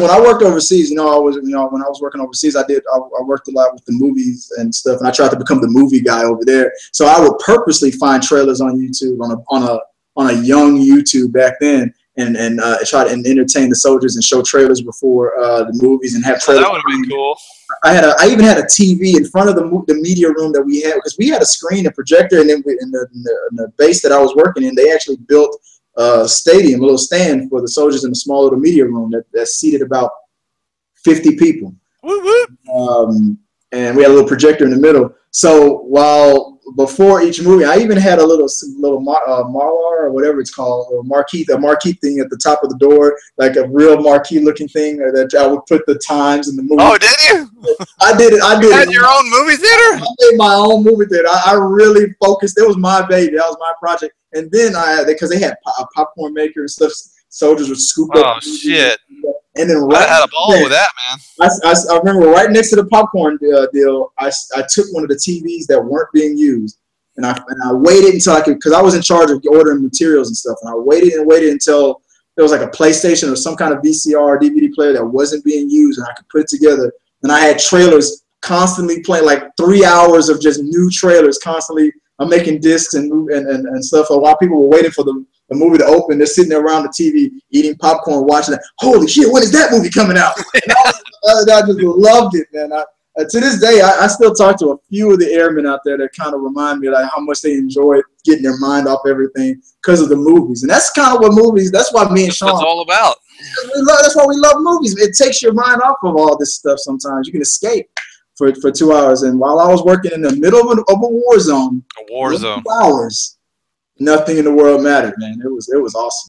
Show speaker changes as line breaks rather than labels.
when I worked overseas, when I was working overseas, I worked a lot with the movies and stuff, and I tried to become the movie guy over there. So I would purposely find trailers on YouTube on a young YouTube back then, and try to entertain the soldiers and show trailers before the movies and have trailers.
That would have been cool.
I even had a TV in front of the media room that we had, because we had a screen, a projector, and then in the base that I was working in, they actually built a stadium, a little stand for the soldiers in the small little media room that seated about 50 people.
Whoop, whoop.
And we had a little projector in the middle. So before each movie, I even had a little marlar or whatever it's called, a marquee thing at the top of the door, like a real marquee looking thing that I would put the times in the movie.
Oh, did you?
I did it.
You had your own movie theater?
I made my own movie theater. I really focused. It was my baby. That was my project. And then because they had a popcorn maker and stuff, soldiers would scoop up.
Oh shit!
And then
I had a ball with that, man.
I remember right next to the popcorn deal, I took one of the TVs that weren't being used, and I waited until I could, because I was in charge of ordering materials and stuff, and I waited until there was like a PlayStation or some kind of VCR or DVD player that wasn't being used, and I could put it together. And I had trailers constantly playing, like 3 hours of just new trailers constantly. I'm making discs and stuff. So while people were waiting for the movie to open, they're sitting there around the TV eating popcorn, watching it. Holy shit, when is that movie coming out? I just loved it, man. To this day, I still talk to a few of the airmen out there that kind of remind me like how much they enjoy getting their mind off everything because of the movies. And that's kind of what movies, that's why me and Sean.
That's all about.
That's why we love movies. It takes your mind off of all this stuff sometimes. You can escape for 2 hours. And while I was working in the middle of a war zone, 2 hours, nothing in the world mattered, man. It was awesome.